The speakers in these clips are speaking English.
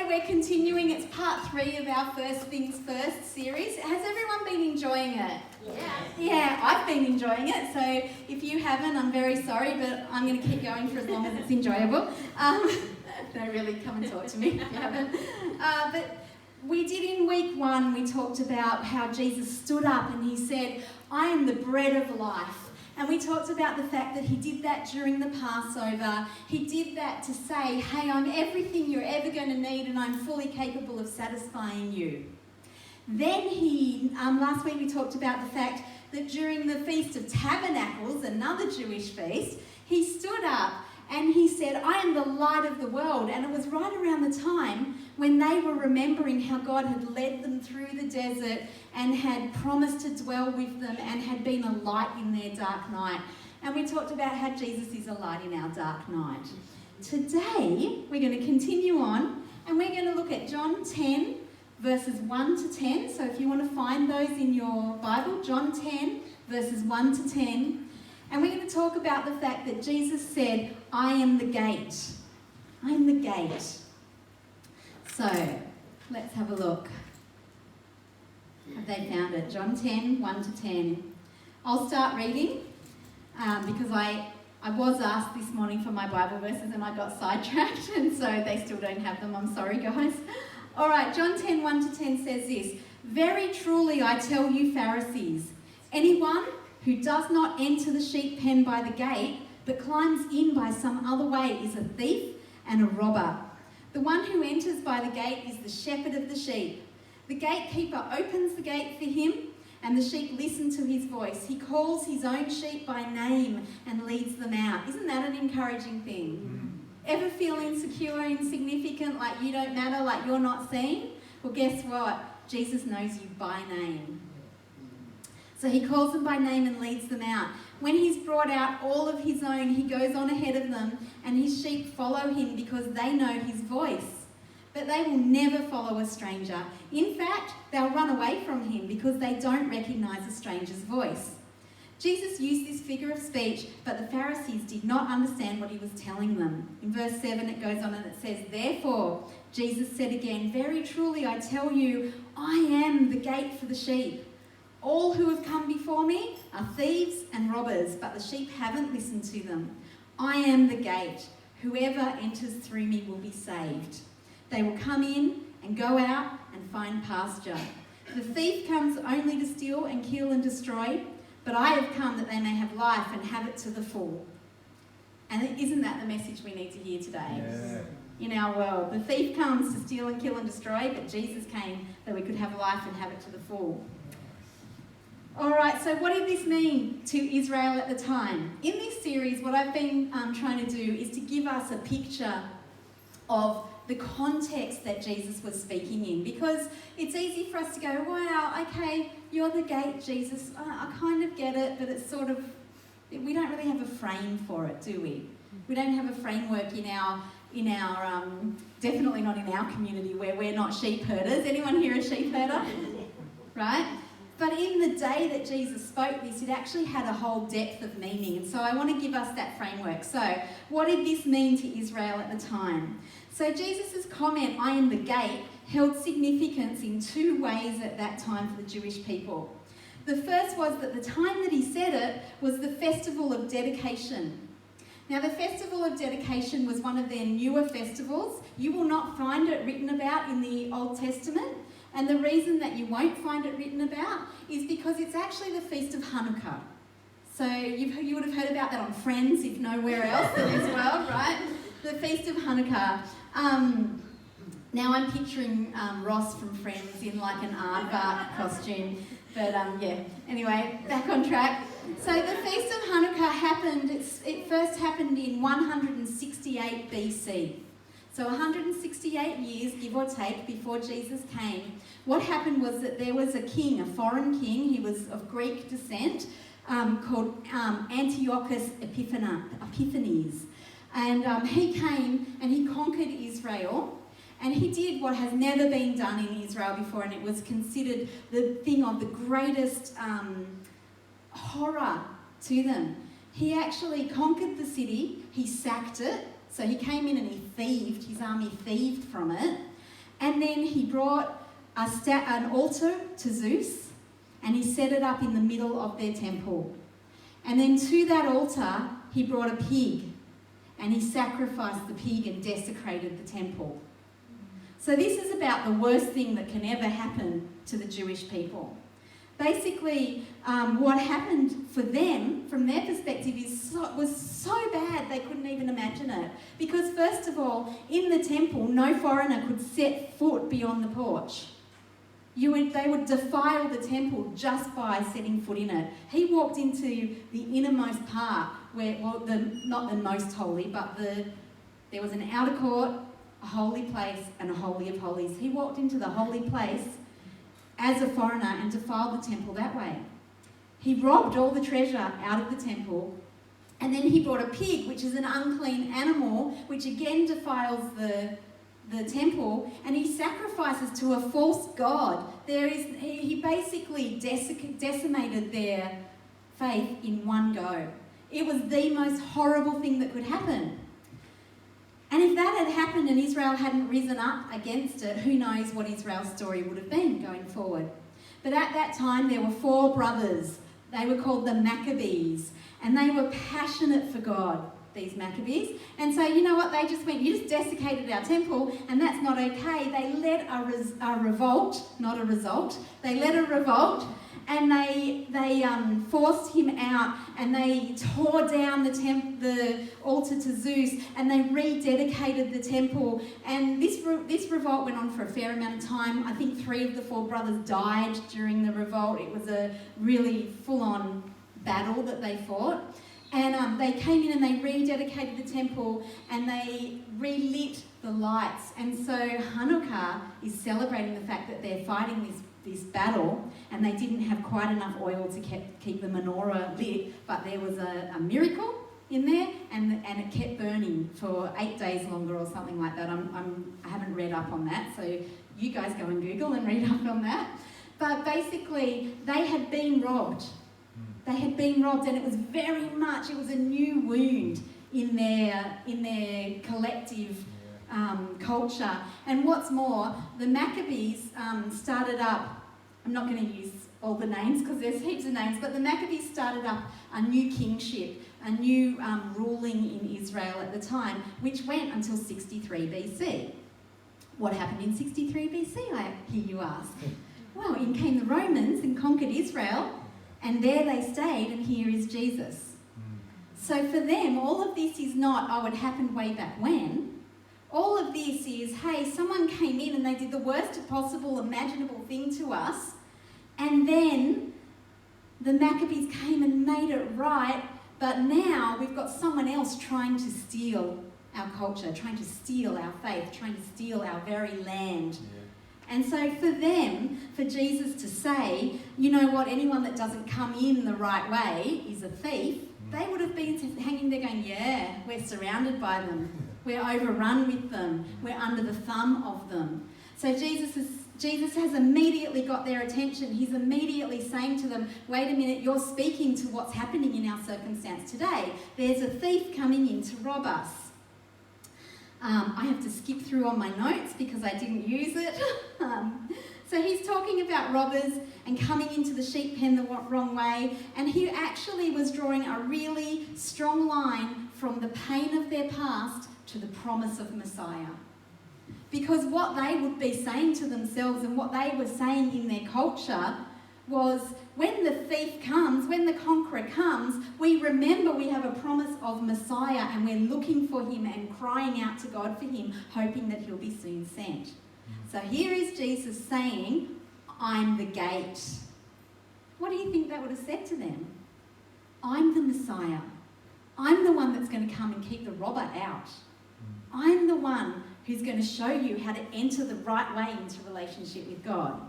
we're continuing. It's part 3 of our First Things First series. Has everyone been enjoying it? Yeah, I've been enjoying it. So if you haven't, I'm very sorry, but I'm going to keep going for as long as it's enjoyable. Don't really come and talk to me if you haven't. But we did in week 1, we talked about how Jesus stood up and he said, I am the bread of life. And we talked about the fact that he did that during the Passover. He did that to say, hey, I'm everything you're ever going to need and I'm fully capable of satisfying you. Then last week we talked about the fact that during the Feast of Tabernacles, another Jewish feast, he stood up and he said, I am the light of the world. And it was right around the time when they were remembering how God had led them through the desert and had promised to dwell with them and had been a light in their dark night. And we talked about how Jesus is a light in our dark night. Today, we're going to continue on and we're going to look at John 10, verses 1 to 10. So if you want to find those in your Bible, John 10, verses 1 to 10. And we're going to talk about the fact that Jesus said, I am the gate. I am the gate. So, let's have a look. Have they found it? John 10, 1 to 10. I'll start reading because I was asked this morning for my Bible verses and I got sidetracked and so they still don't have them. I'm sorry, guys. All right, John 10, 1 to 10 says this. Very truly I tell you, Pharisees, anyone who does not enter the sheep pen by the gate but climbs in by some other way is a thief and a robber. The one who enters by the gate is the shepherd of the sheep. The gatekeeper opens the gate for him, and the sheep listen to his voice. He calls his own sheep by name and leads them out. Isn't that an encouraging thing? Ever feel insecure, insignificant, like you don't matter, like you're not seen? Well, guess what? Jesus knows you by name. So he calls them by name and leads them out. When he's brought out all of his own, he goes on ahead of them and his sheep follow him because they know his voice. But they will never follow a stranger. In fact, they'll run away from him because they don't recognise a stranger's voice. Jesus used this figure of speech, but the Pharisees did not understand what he was telling them. In verse 7 it goes on and it says, Therefore, Jesus said again, Very truly I tell you, I am the gate for the sheep. All who have come before me are thieves and robbers, but the sheep haven't listened to them. I am the gate. Whoever enters through me will be saved. They will come in and go out and find pasture. The thief comes only to steal and kill and destroy, but I have come that they may have life and have it to the full. And isn't that the message we need to hear today? Yeah. In our world, the thief comes to steal and kill and destroy, but Jesus came that we could have life and have it to the full. All right, so what did this mean to Israel at the time? In this series, what I've been trying to do is to give us a picture of the context that Jesus was speaking in, because it's easy for us to go, wow, okay, you're the gate, Jesus. I kind of get it, but it's sort of, we don't really have a frame for it, do we? We don't have a framework in our definitely not in our community where we're not sheep herders. Anyone here a sheep herder? Right? But in the day that Jesus spoke this, it actually had a whole depth of meaning. And so I want to give us that framework. So what did this mean to Israel at the time? So Jesus' comment, I am the gate, held significance in 2 ways at that time for the Jewish people. The first was that the time that he said it was the Festival of Dedication. Now, the Festival of Dedication was one of their newer festivals. You will not find it written about in the Old Testament. And the reason that you won't find it written about is because it's actually the Feast of Hanukkah. So you would have heard about that on Friends, if nowhere else in this world, right? The Feast of Hanukkah. Now I'm picturing Ross from Friends in like an aardvark costume. But yeah, anyway, back on track. So the Feast of Hanukkah happened, it first happened in 168 BC. So 168 years, give or take, before Jesus came, what happened was that there was a king, a foreign king, he was of Greek descent, called Antiochus Epiphanes. And he came and he conquered Israel, and he did what has never been done in Israel before, and it was considered the thing of the greatest horror to them. He actually conquered the city, he sacked it. So he came in and he thieved, his army thieved from it. And then he brought an altar to Zeus, and he set it up in the middle of their temple. And then to that altar, he brought a pig, and he sacrificed the pig and desecrated the temple. So this is about the worst thing that can ever happen to the Jewish people. Basically, what happened for them, from their perspective, was so bad they couldn't even imagine it. Because first of all, in the temple, no foreigner could set foot beyond the porch. They would defile the temple just by setting foot in it. He walked into the innermost part, not the most holy, but there was an outer court, a holy place, and a holy of holies. He walked into the holy place as a foreigner and defiled the temple that way. He robbed all the treasure out of the temple, and then he brought a pig, which is an unclean animal, which again defiles the temple, and he sacrifices to a false god. He basically decimated their faith in one go. It was the most horrible thing that could happen. And if that had happened and Israel hadn't risen up against it, who knows what Israel's story would have been going forward. But at that time, there were 4 brothers. They were called the Maccabees, and they were passionate for God, these Maccabees. And so, you know what? They just went, you just desiccated our temple, and that's not okay. They led a revolt, not a result. They led a revolt, and they forced him out, and they tore down the altar to Zeus, and they rededicated the temple. And this revolt went on for a fair amount of time. I think 3 of the 4 brothers died during the revolt. It was a really full-on battle that they fought. And they came in and they rededicated the temple, and they relit the lights. And so Hanukkah is celebrating the fact that they're fighting this battle, and they didn't have quite enough oil to keep the menorah lit, but there was a miracle in there, and it kept burning for 8 days longer or something like that. I haven't read up on that, so you guys go and Google and read up on that. But basically, they had been robbed. They had been robbed, and it was a new wound in their collective culture. And what's more, the Maccabees started up, I'm not going to use all the names because there's heaps of names, but the Maccabees started up a new kingship, a new ruling in Israel at the time, which went until 63 BC. What happened in 63 BC, I hear you ask? Well, in came the Romans and conquered Israel, and there they stayed, and here is Jesus. So for them, all of this is not, it happened way back when. All of this is, hey, someone came in and they did the worst possible imaginable thing to us, and then the Maccabees came and made it right, but now we've got someone else trying to steal our culture, trying to steal our faith, trying to steal our very land. Yeah. And so for them, for Jesus to say, you know what, anyone that doesn't come in the right way is a thief, they would have been hanging there going, yeah, we're surrounded by them. We're overrun with them. We're under the thumb of them. So Jesus has immediately got their attention. He's immediately saying to them, wait a minute, you're speaking to what's happening in our circumstance today. There's a thief coming in to rob us. I have to skip through on my notes because I didn't use it. So he's talking about robbers and coming into the sheep pen the wrong way, and he actually was drawing a really strong line from the pain of their past to the promise of Messiah. Because what they would be saying to themselves and what they were saying in their culture was, when the thief comes, when the conqueror comes, we remember we have a promise of Messiah, and we're looking for him and crying out to God for him, hoping that he'll be soon sent. So here is Jesus saying, I'm the gate. What do you think that would have said to them? I'm the Messiah. I'm the one that's going to come and keep the robber out. I'm the one who's going to show you how to enter the right way into relationship with God.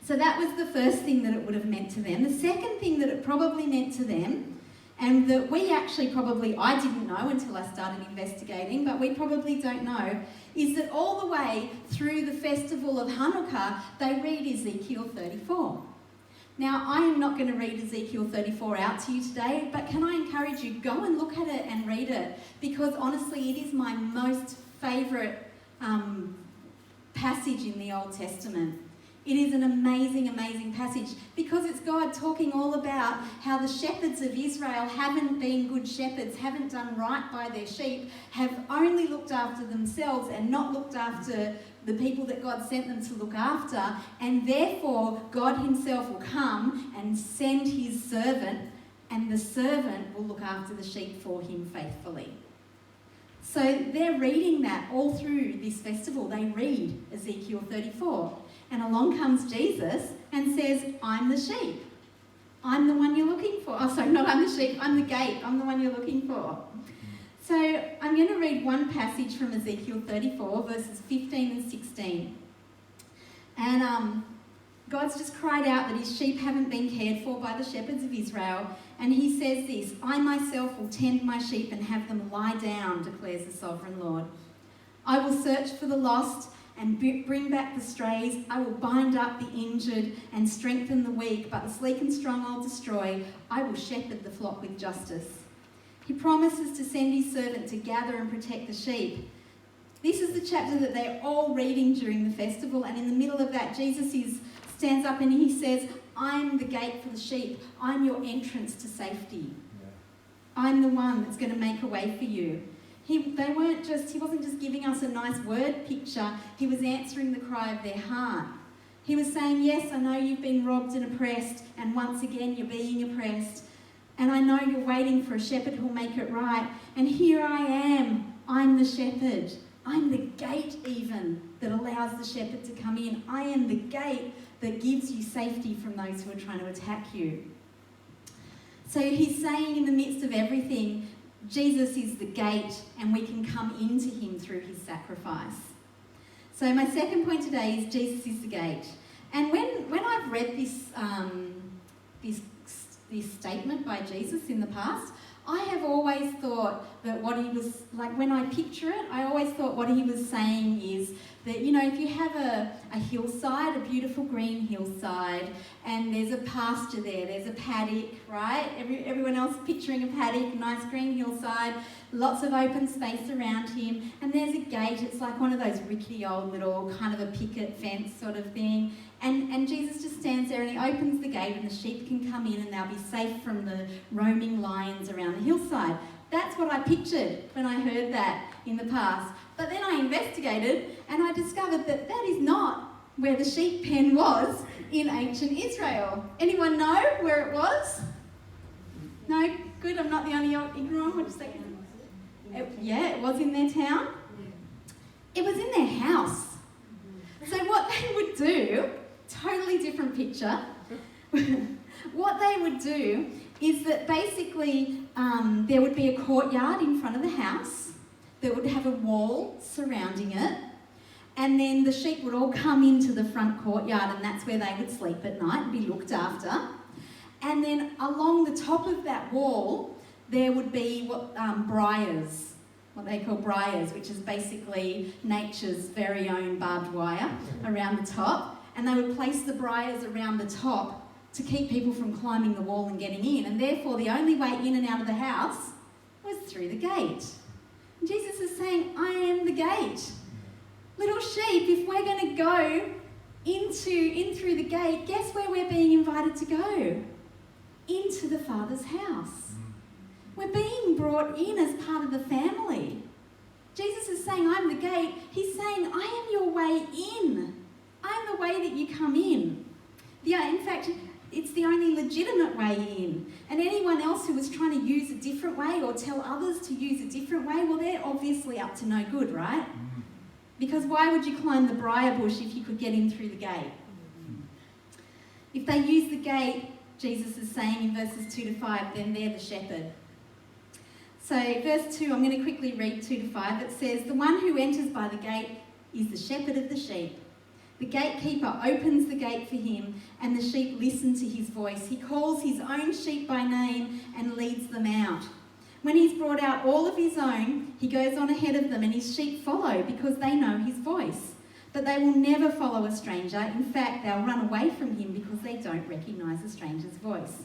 So that was the first thing that it would have meant to them. The second thing that it probably meant to them, and that we actually I didn't know until I started investigating, but we probably don't know, is that all the way through the festival of Hanukkah, they read Ezekiel 34. Now, I am not going to read Ezekiel 34 out to you today, but can I encourage you, go and look at it and read it, because honestly, it is my most favourite passage in the Old Testament. It is an amazing, amazing passage because it's God talking all about how the shepherds of Israel haven't been good shepherds, haven't done right by their sheep, have only looked after themselves and not looked after the people that God sent them to look after, and therefore God himself will come and send his servant, and the servant will look after the sheep for him faithfully. So they're reading that all through this festival. They read Ezekiel 34. And along comes Jesus and says, I'm the sheep. I'm the one you're looking for. Oh, sorry, not I'm the sheep. I'm the gate. I'm the one you're looking for. So I'm going to read one passage from Ezekiel 34, verses 15 and 16. And God's just cried out that his sheep haven't been cared for by the shepherds of Israel. And he says this, I myself will tend my sheep and have them lie down, declares the sovereign Lord. I will search for the lost and bring back the strays. I will bind up the injured and strengthen the weak, but the sleek and strong I'll destroy. I will shepherd the flock with justice. He promises to send his servant to gather and protect the sheep. This is the chapter that they're all reading during the festival, and in the middle of that, Jesus stands up and he says, I'm the gate for the sheep. I'm your entrance to safety. Yeah. I'm the one that's going to make a way for you. He wasn't just giving us a nice word picture, he was answering the cry of their heart. He was saying, yes, I know you've been robbed and oppressed, and once again you're being oppressed. And I know you're waiting for a shepherd who'll make it right. And here I am. I'm the shepherd. I'm the gate even that allows the shepherd to come in. I am the gate that gives you safety from those who are trying to attack you. So he's saying in the midst of everything, Jesus is the gate and we can come into him through his sacrifice. So my second point today is Jesus is the gate. And when I've read this statement by Jesus in the past, I have always thought that what he was, like when I picture it, I always thought what he was saying is that, you know, if you have a hillside, a beautiful green hillside, and there's a pasture there, there's a paddock, right? Everyone else picturing a paddock, nice green hillside, lots of open space around him, and there's a gate. It's like one of those rickety old little kind of a picket fence sort of thing. And Jesus just stands there and he opens the gate and the sheep can come in and they'll be safe from the roaming lions around the hillside. That's what I pictured when I heard that in the past. But then I investigated and I discovered that that is not where the sheep pen was in ancient Israel. Anyone know where it was? No? Good, I'm not the only ignorant one. What'd you say? It was in their town. It was in their house. So what they would do, totally different picture, what they would do is that basically there would be a courtyard in front of the house that would have a wall surrounding it, and then the sheep would all come into the front courtyard and that's where they would sleep at night and be looked after. And then along the top of that wall there would be briars, what they call briars, which is basically nature's very own barbed wire around the top. And they would place the briars around the top to keep people from climbing the wall and getting in. And therefore, the only way in and out of the house was through the gate. And Jesus is saying, I am the gate. Little sheep, if we're going to go in through the gate, guess where we're being invited to go? Into the Father's house. We're being brought in as part of the family. Jesus is saying, I'm the gate. He's saying, I am your way in. I'm the way that you come in. Yeah, in fact, it's the only legitimate way in. And anyone else who was trying to use a different way or tell others to use a different way, well, they're obviously up to no good, right? Because why would you climb the briar bush if you could get in through the gate? If they use the gate, Jesus is saying in verses 2 to 5, then they're the shepherd. So verse 2, I'm going to quickly read 2 to 5. It says, the one who enters by the gate is the shepherd of the sheep. The gatekeeper opens the gate for him, and the sheep listen to his voice. He calls his own sheep by name and leads them out. When he's brought out all of his own, he goes on ahead of them, and his sheep follow because they know his voice. But they will never follow a stranger. In fact, they'll run away from him because they don't recognise a stranger's voice.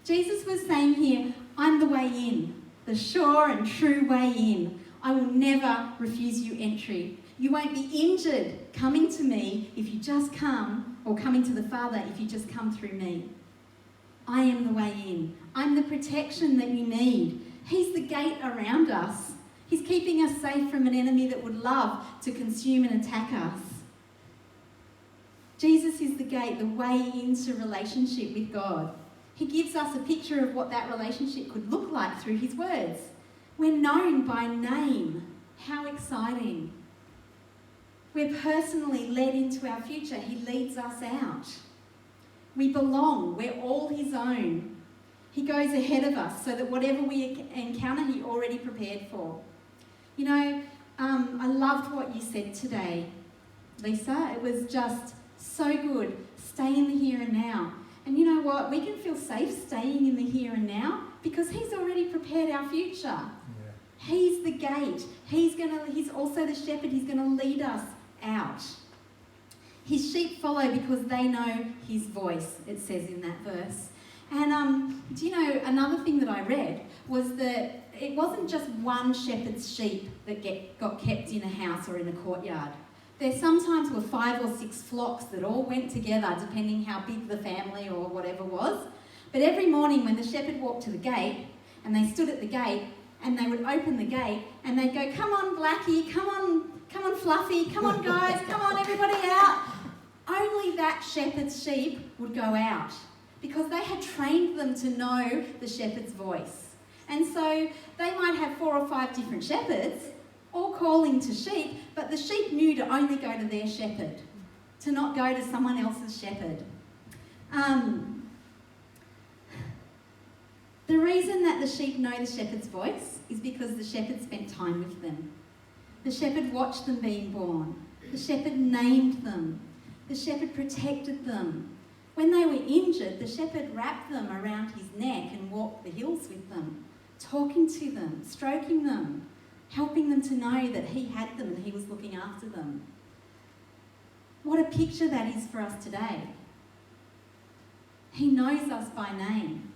Jesus was saying here, I'm the way in, the sure and true way in. I will never refuse you entry. You won't be injured coming to me if you just come, or coming to the Father if you just come through me. I am the way in. I'm the protection that you need. He's the gate around us. He's keeping us safe from an enemy that would love to consume and attack us. Jesus is the gate, the way into relationship with God. He gives us a picture of what that relationship could look like through his words. We're known by name. How exciting. We're personally led into our future. He leads us out. We belong. We're all his own. He goes ahead of us so that whatever we encounter, he already prepared for. You know, I loved what you said today, Lisa. It was just so good. Stay in the here and now. And you know what? We can feel safe staying in the here and now because he's already prepared our future. Yeah. He's the gate. He's also the shepherd. He's going to lead us out. His sheep follow because they know his voice, it says in that verse. And do you know, another thing that I read was that it wasn't just one shepherd's sheep that got kept in a house or in a courtyard. There sometimes were 5 or 6 flocks that all went together, depending how big the family or whatever was. But every morning when the shepherd walked to the gate, and they stood at the gate, and they would open the gate, and they'd go, "Come on, Blackie, come on, Fluffy, come on, guys, come on, everybody out." Only that shepherd's sheep would go out because they had trained them to know the shepherd's voice. And so they might have 4 or 5 different shepherds, all calling to sheep, but the sheep knew to only go to their shepherd, to not go to someone else's shepherd. The reason that the sheep know the shepherd's voice is because the shepherd spent time with them. The shepherd watched them being born. The shepherd named them. The shepherd protected them. When they were injured, the shepherd wrapped them around his neck and walked the hills with them, talking to them, stroking them, helping them to know that he had them and he was looking after them. What a picture that is for us today. He knows us by name.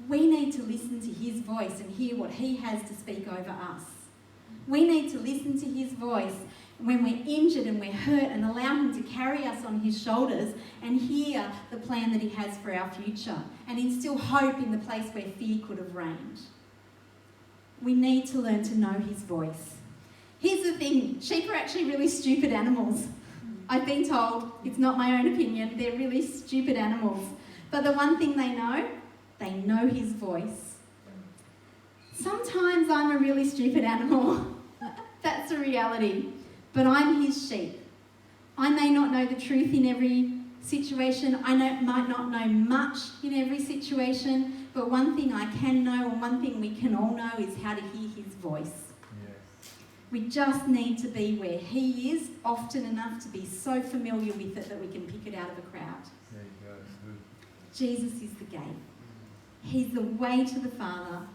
We need to listen to his voice and hear what he has to speak over us. We need to listen to his voice when we're injured and we're hurt and allow him to carry us on his shoulders and hear the plan that he has for our future and instill hope in the place where fear could have reigned. We need to learn to know his voice. Here's the thing, sheep are actually really stupid animals. I've been told, it's not my own opinion, they're really stupid animals. But the one thing they know his voice. Sometimes I'm a really stupid animal. That's a reality. But I'm his sheep. I may not know the truth in every situation. I might not know much in every situation. But one thing I can know, and one thing we can all know, is how to hear his voice. Yes. We just need to be where he is often enough to be so familiar with it that we can pick it out of a crowd. There you go. Good. Jesus is the gate. He's the way to the Father.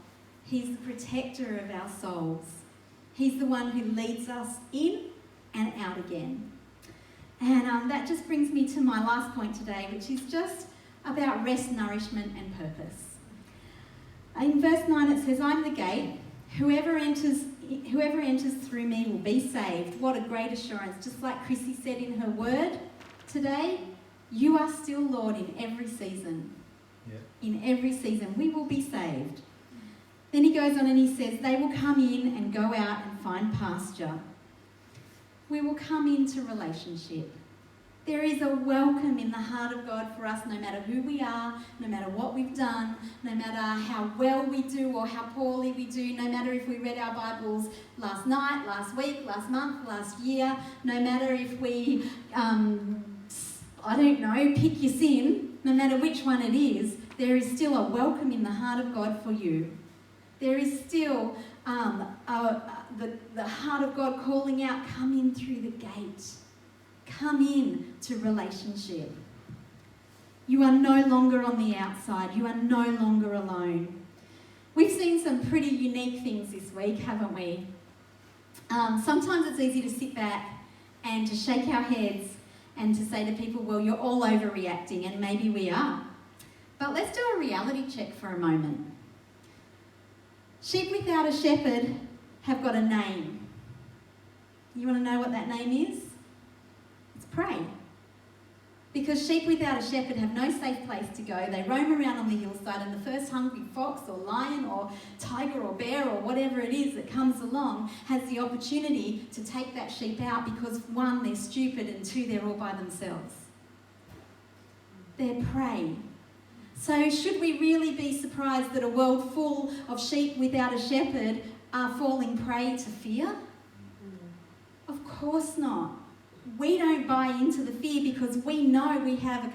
He's the protector of our souls. He's the one who leads us in and out again. And that just brings me to my last point today, which is just about rest, nourishment, and purpose. In verse 9 it says, "I'm the gate. Whoever enters through me will be saved." What a great assurance. Just like Chrissy said in her word today, you are still Lord in every season. Yeah. In every season, we will be saved. Then he goes on and he says, they will come in and go out and find pasture. We will come into relationship. There is a welcome in the heart of God for us, no matter who we are, no matter what we've done, no matter how well we do or how poorly we do, no matter if we read our Bibles last night, last week, last month, last year, no matter if we, pick your sin, no matter which one it is, there is still a welcome in the heart of God for you. There is still the heart of God calling out, come in through the gate. Come in to relationship. You are no longer on the outside. You are no longer alone. We've seen some pretty unique things this week, haven't we? Sometimes it's easy to sit back and to shake our heads and to say to people, well, you're all overreacting, and maybe we are. But let's do a reality check for a moment. Sheep without a shepherd have got a name. You want to know what that name is? It's prey. Because sheep without a shepherd have no safe place to go. They roam around on the hillside, and the first hungry fox or lion or tiger or bear or whatever it is that comes along has the opportunity to take that sheep out because, one, they're stupid, and two, they're all by themselves. They're prey. So should we really be surprised that a world full of sheep without a shepherd are falling prey to fear? Of course not. We don't buy into the fear because we know we have a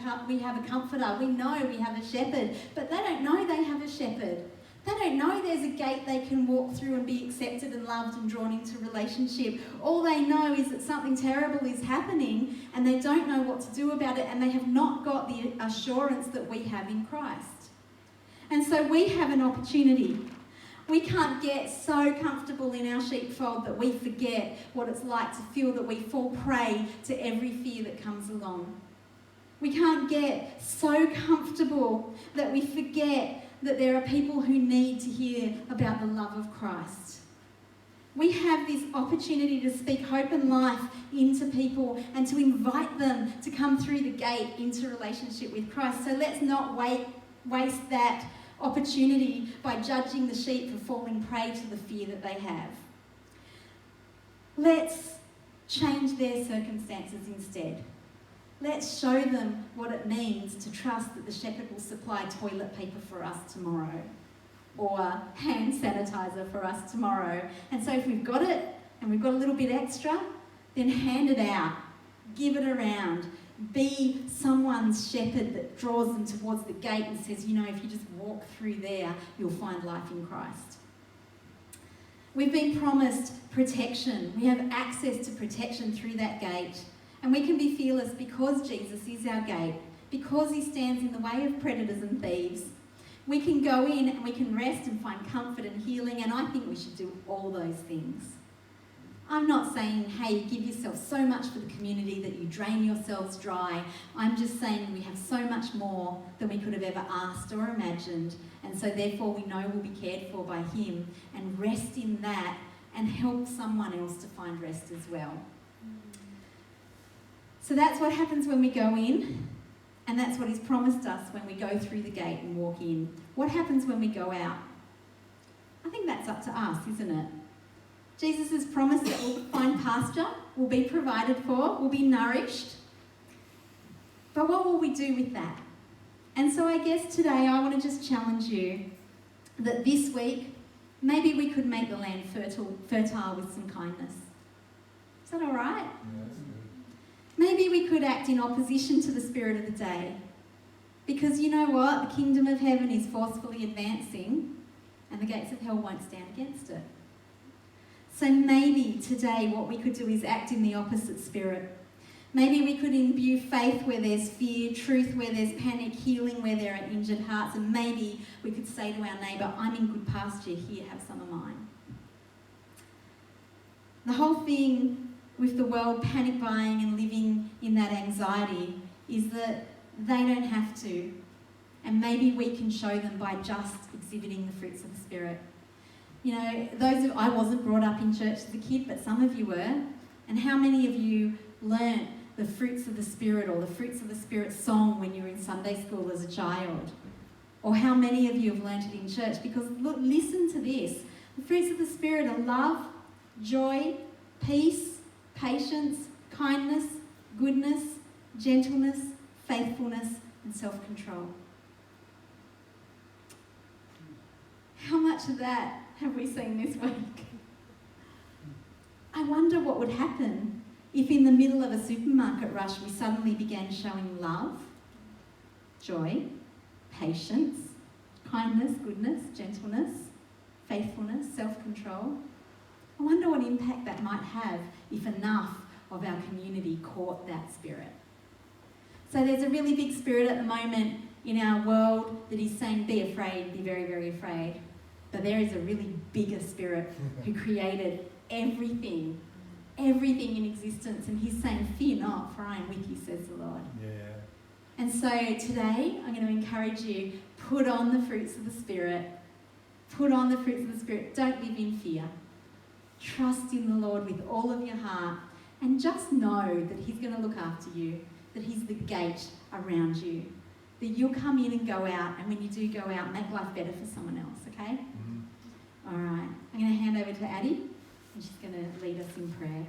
comforter, we know we have a shepherd, but they don't know they have a shepherd. They don't know there's a gate they can walk through and be accepted and loved and drawn into relationship. All they know is that something terrible is happening and they don't know what to do about it, and they have not got the assurance that we have in Christ. And so we have an opportunity. We can't get so comfortable in our sheepfold that we forget what it's like to feel that we fall prey to every fear that comes along. We can't get so comfortable that we forget that there are people who need to hear about the love of Christ. We have this opportunity to speak hope and life into people and to invite them to come through the gate into relationship with Christ. So let's not waste that opportunity by judging the sheep for falling prey to the fear that they have. Let's change their circumstances instead. Let's show them what it means to trust that the shepherd will supply toilet paper for us tomorrow, or hand sanitizer for us tomorrow. And so if we've got it and we've got a little bit extra, then hand it out, give it around. Be someone's shepherd that draws them towards the gate and says, you know, if you just walk through there, you'll find life in Christ. We've been promised protection. We have access to protection through that gate. And we can be fearless because Jesus is our gate, because he stands in the way of predators and thieves. We can go in and we can rest and find comfort and healing, and I think we should do all those things. I'm not saying, hey, give yourself so much for the community that you drain yourselves dry. I'm just saying we have so much more than we could have ever asked or imagined, and so therefore we know we'll be cared for by him, and rest in that and help someone else to find rest as well. So that's what happens when we go in, and that's what he's promised us when we go through the gate and walk in. What happens when we go out? I think that's up to us, isn't it? Jesus has promised that we'll find pasture, we'll be provided for, we'll be nourished. But what will we do with that? And so I guess today I want to just challenge you that this week, maybe we could make the land fertile with some kindness. Is that all right? Yeah, that's good. Maybe we could act in opposition to the spirit of the day. Because you know what? The kingdom of heaven is forcefully advancing, and the gates of hell won't stand against it. So maybe today what we could do is act in the opposite spirit. Maybe we could imbue faith where there's fear, truth where there's panic, healing where there are injured hearts, and maybe we could say to our neighbour, I'm in good pasture, here, have some of mine. The whole thing with the world panic buying and living in that anxiety is that they don't have to, and maybe we can show them by just exhibiting the fruits of the Spirit. You know, I wasn't brought up in church as a kid, but some of you were. And how many of you learnt the fruits of the Spirit or the fruits of the Spirit song when you were in Sunday school as a child? Or how many of you have learnt it in church? Because look, listen to this. The fruits of the Spirit are love, joy, peace, patience, kindness, goodness, gentleness, faithfulness, and self-control. How much of that have we seen this week? I wonder what would happen if in the middle of a supermarket rush we suddenly began showing love, joy, patience, kindness, goodness, gentleness, faithfulness, self-control. I wonder what impact that might have if enough of our community caught that spirit. So there's a really big spirit at the moment in our world that is saying, be afraid, be very, very afraid. But there is a really bigger spirit who created everything in existence. And he's saying, fear not, for I am with you, says the Lord. Yeah. And so today, I'm going to encourage you, put on the fruits of the Spirit. Put on the fruits of the Spirit. Don't live in fear. Trust in the Lord with all of your heart and just know that He's going to look after you, that He's the gate around you, that you'll come in and go out, and when you do go out, make life better for someone else, okay? All right. I'm going to hand over to Addie, and she's going to lead us in prayer.